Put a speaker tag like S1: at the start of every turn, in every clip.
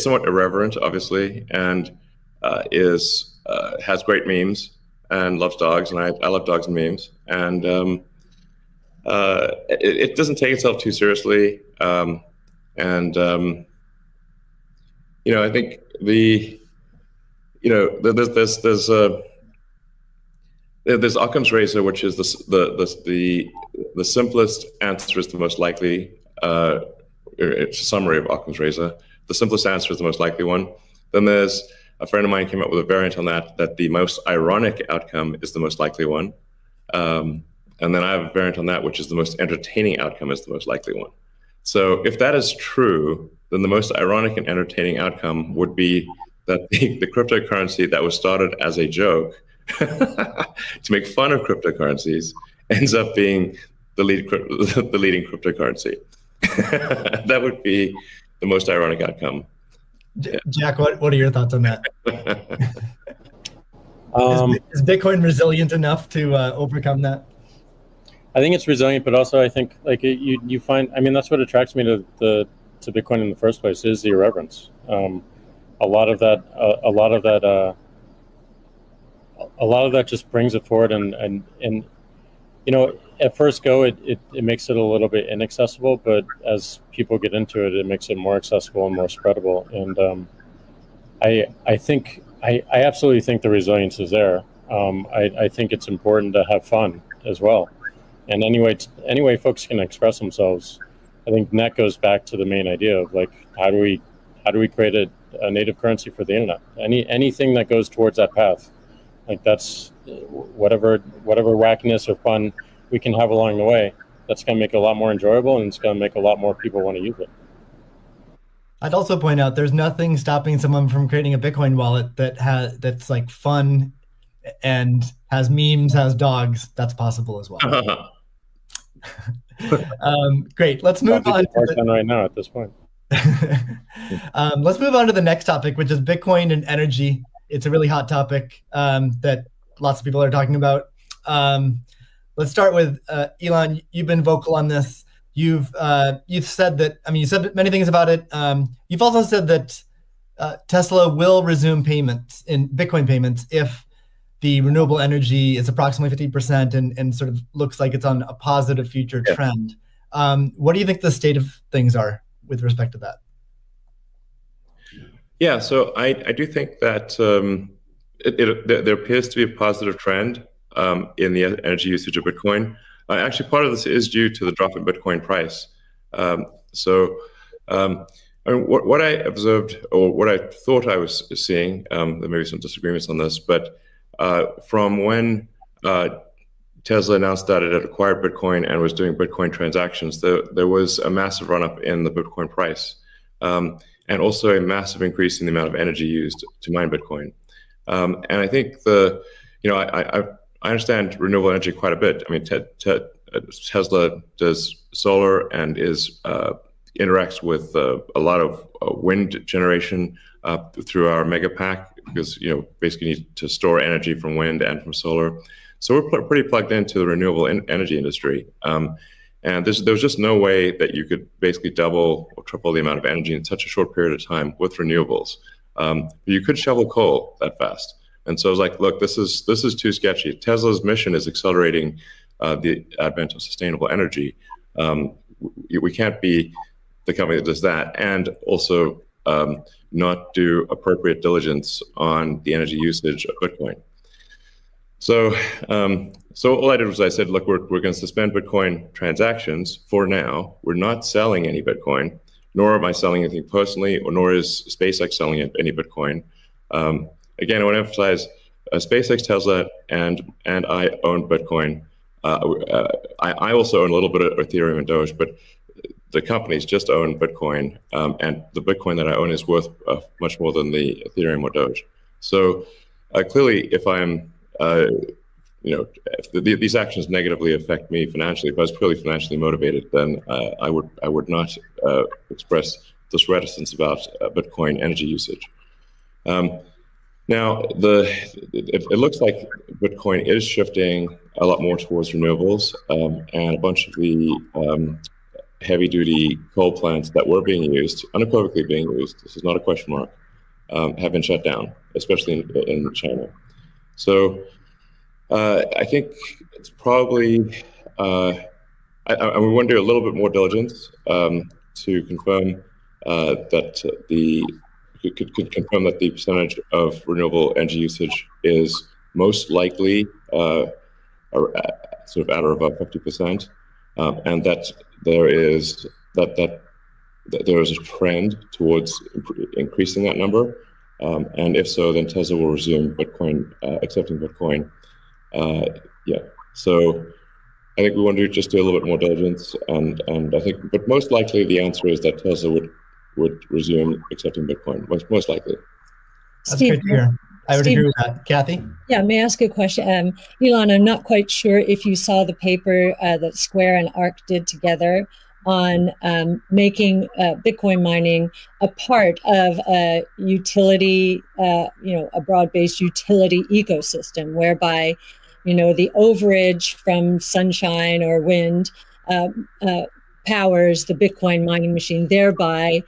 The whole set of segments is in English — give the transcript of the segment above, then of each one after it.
S1: somewhat irreverent, obviously, and is has great memes and loves dogs, and I love dogs and memes, and it doesn't take itself too seriously, and I think there's Occam's razor, which is the simplest answer is the most likely. It's a summary of Occam's razor. The simplest answer is the most likely one. Then there's a friend of mine came up with a variant on that the most ironic outcome is the most likely one. And then I have a variant on that, which is the most entertaining outcome is the most likely one. So if that is true, then the most ironic and entertaining outcome would be that the cryptocurrency that was started as a joke to make fun of cryptocurrencies ends up being the leading cryptocurrency. That would be the most ironic outcome.
S2: Jack, what are your thoughts on that? Is Bitcoin resilient enough to overcome that?
S3: I think it's resilient, but also I think like you find, I mean, that's what attracts me to Bitcoin in the first place is the irreverence. A lot of that just brings it forward, and at first go it makes it a little bit inaccessible, but as people get into it, it makes it more accessible and more spreadable. And I absolutely think the resilience is there. I think it's important to have fun as well. And anyway folks can express themselves. I think that goes back to the main idea of like how do we create a native currency for the internet? Anything that goes towards that path, like that's whatever wackiness or fun we can have along the way. That's going to make it a lot more enjoyable, and it's going to make a lot more people want to use it.
S2: I'd also point out there's nothing stopping someone from creating a Bitcoin wallet that's like fun and has memes, has dogs. That's possible as well. Great. Let's move on.
S3: Right now at this point.
S2: Let's move on to the next topic, which is Bitcoin and energy. It's a really hot topic that lots of people are talking about. Let's start with Elon. You've been vocal on this. You've said that. I mean, you said many things about it. You've also said that Tesla will resume payments in Bitcoin payments if the renewable energy is approximately 50% and sort of looks like it's on a positive future trend. What do you think the state of things are with respect to that?
S1: Yeah, so I do think that there appears to be a positive trend in the energy usage of Bitcoin. Actually, part of this is due to the drop in Bitcoin price. What I observed, or what I thought I was seeing, there may be some disagreements on this, but from when Tesla announced that it had acquired Bitcoin and was doing Bitcoin transactions, there was a massive run-up in the Bitcoin price, and also a massive increase in the amount of energy used to mine Bitcoin. And I think I understand renewable energy quite a bit. I mean, Tesla does solar and interacts with a lot of wind generation through our mega pack, because basically need to store energy from wind and from solar. So we're pretty plugged into the renewable energy industry. And there's just no way that you could basically double or triple the amount of energy in such a short period of time with renewables. You could shovel coal that fast. And so I was like, look, this is too sketchy. Tesla's mission is accelerating the advent of sustainable energy. We can't be the company that does that and also not do appropriate diligence on the energy usage of Bitcoin. So all I did was I said, look, we're going to suspend Bitcoin transactions for now. We're not selling any Bitcoin, nor am I selling anything personally, or nor is SpaceX selling any Bitcoin. Again, I want to emphasize SpaceX, Tesla, and I own Bitcoin. I also own a little bit of Ethereum and Doge, but the companies just own Bitcoin, and the Bitcoin that I own is worth much more than the Ethereum or Doge. So clearly, if I'm, if these actions negatively affect me financially, if I was purely financially motivated, then I would not express this reticence about Bitcoin energy usage. Now, it looks like Bitcoin is shifting a lot more towards renewables, and a bunch of the heavy-duty coal plants that were being used, unequivocally being used, this is not a question mark, have been shut down, especially in China. So I think it's probably, I we want to do a little bit more diligence to confirm could confirm that the percentage of renewable energy usage is most likely sort of at or above 50%, and that there is there is a trend towards increasing that number, and if so, then Tesla will resume Bitcoin, accepting Bitcoin. Yeah, so I think we want to just do a little bit more diligence, and I think, but most likely the answer is that Tesla would resume accepting Bitcoin, most likely.
S2: That's
S4: Steve,
S2: great to hear. I would
S4: Steve,
S2: agree with that. Kathy?
S4: Yeah, may I ask a question? Elon, I'm not quite sure if you saw the paper that Square and ARC did together on making Bitcoin mining a part of a utility, a broad-based utility ecosystem, whereby, the overage from sunshine or wind powers the Bitcoin mining machine, thereby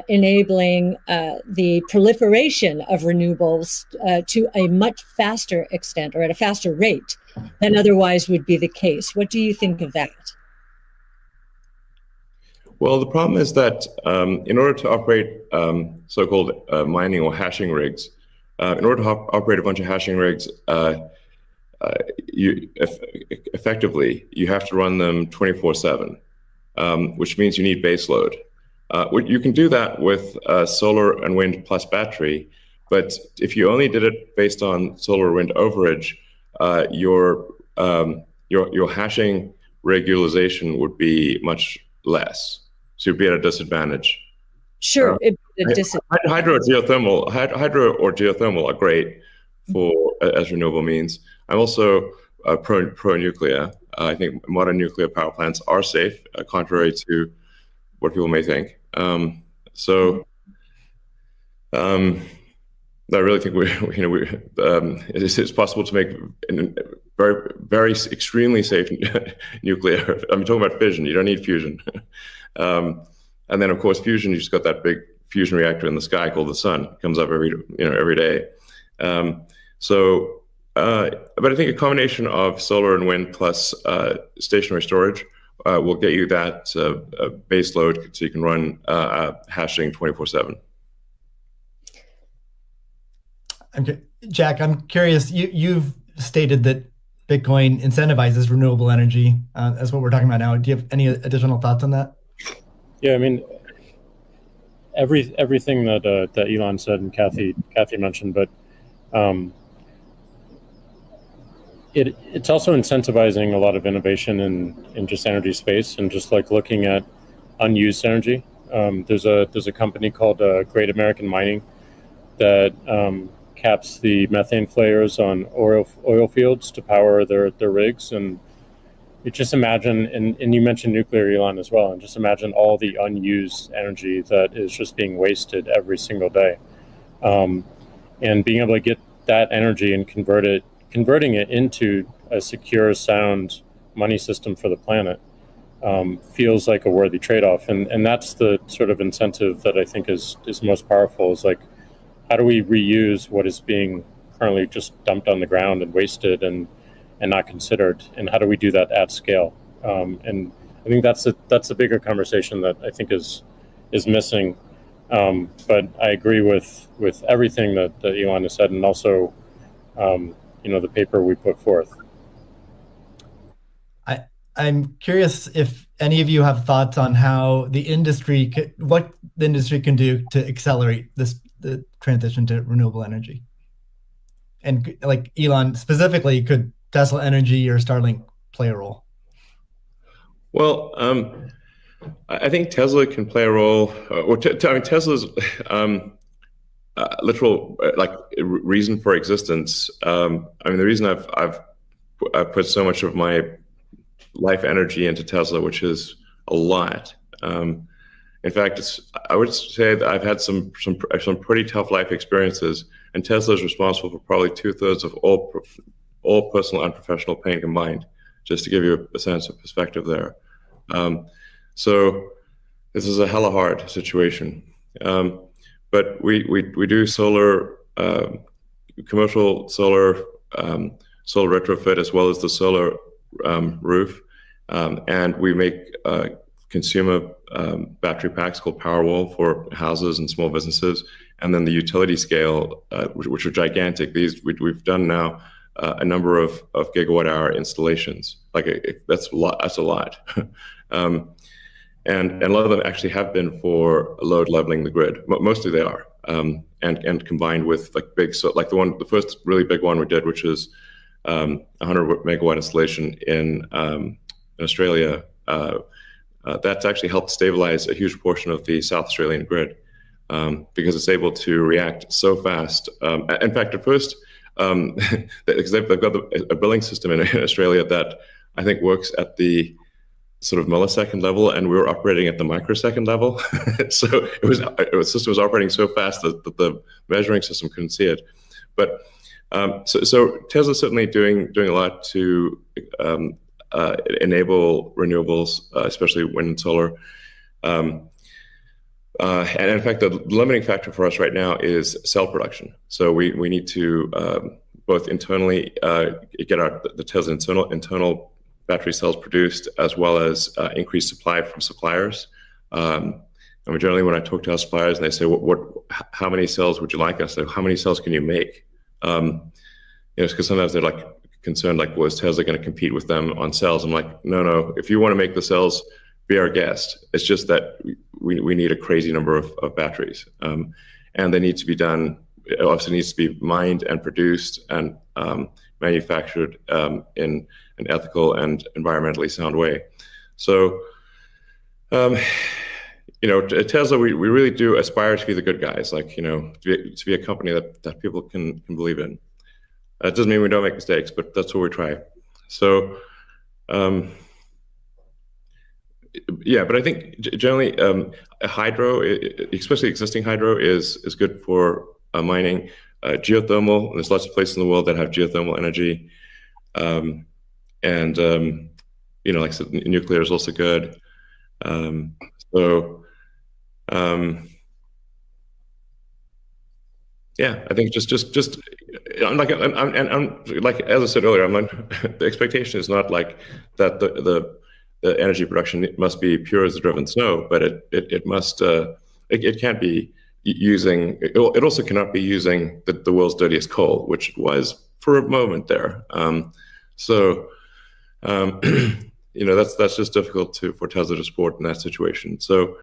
S4: enabling the proliferation of renewables to a much faster extent or at a faster rate than otherwise would be the case. What do you think of that?
S1: Well, the problem is that in order to operate so-called mining or hashing rigs, in order to operate a bunch of hashing rigs, effectively, you have to run them 24/7, which means you need base load. You can do that with solar and wind plus battery, but if you only did it based on solar or wind overage, your hashing rig utilization would be much less. So you'd be at a disadvantage.
S4: Sure,
S1: hydro or geothermal are great as renewable means. I'm also pro nuclear. I think modern nuclear power plants are safe, contrary to what people may think. I really think it's possible to make very, very extremely safe nuclear. I'm talking about fission. You don't need fusion. And then, of course, fusion. You just got that big fusion reactor in the sky called the sun. It comes up every day. But I think a combination of solar and wind plus stationary storage will get you that base load, so you can run hashing 24/7.
S2: Jack, I'm curious. You've stated that Bitcoin incentivizes renewable energy. That's what we're talking about now. Do you have any additional thoughts on that?
S3: Yeah, I mean, everything that Elon said and Kathy mentioned, but it's also incentivizing a lot of innovation in just energy space and just like looking at unused energy. There's a company called Great American Mining that caps the methane flares on oil fields to power their rigs. And you just imagine, and you mentioned nuclear, Elon, as well, and just imagine all the unused energy that is just being wasted every single day. And being able to get that energy and converting it into a secure, sound money system for the planet feels like a worthy trade-off. And that's the sort of incentive that I think is most powerful, is like, how do we reuse what is being currently just dumped on the ground and wasted and not considered, and how do we do that at scale? And I think that's a bigger conversation that I think is missing. But I agree with everything that Elon has said, and also the paper we put forth.
S2: I'm curious if any of you have thoughts on how what the industry can do to accelerate the transition to renewable energy. And like Elon specifically, could Tesla Energy or Starlink play a role?
S1: Well, I think Tesla can play a role. Tesla's literal reason for existence. The reason I've put so much of my life energy into Tesla, which is a lot. In fact, I would say that I've had some pretty tough life experiences, and Tesla is responsible for probably 2/3 of all personal and professional pain combined. Just to give you a sense of perspective there. So this is a hella hard situation. But we do solar, commercial solar, solar retrofit, as well as the solar roof. And we make consumer battery packs called Powerwall for houses and small businesses. And then the utility scale, which are gigantic. We've done now a number of gigawatt hour installations. That's a lot. That's a lot. And a lot of them actually have been for load leveling the grid. Mostly they are, and combined with the first really big one we did, which is 100 megawatt installation in Australia. That's actually helped stabilize a huge portion of the South Australian grid, because it's able to react so fast. In fact, at first, because they've got a billing system in Australia that I think works at the sort of millisecond level, and we were operating at the microsecond level. So the system was operating so fast that the measuring system couldn't see it. But so Tesla's certainly doing a lot to enable renewables, especially wind and solar. And in fact, the limiting factor for us right now is cell production. So we need to both internally get the Tesla internal battery cells produced, as well as increase supply from suppliers. And generally, when I talk to our suppliers and they say, how many cells would you like us? So how many cells can you make? Because sometimes they're concerned, well, is Tesla going to compete with them on cells? I'm like, no. If you want to make the cells, be our guest. It's just that we need a crazy number of batteries, and they need to be done. It obviously needs to be mined and produced and manufactured in an ethical and environmentally sound way. So, Tesla, we really do aspire to be the good guys, to be a company that people can believe in. That doesn't mean we don't make mistakes, but that's what we try. So, but I think generally hydro, especially existing hydro, is good for mining. Geothermal, there's lots of places in the world that have geothermal energy. Like I said, nuclear is also good. I think just I'm like as I said earlier, the expectation is not that the energy production must be pure as the driven snow, but it must it can't be using. It also cannot be using the world's dirtiest coal, which it was for a moment there. That's just difficult for Tesla to support in that situation. So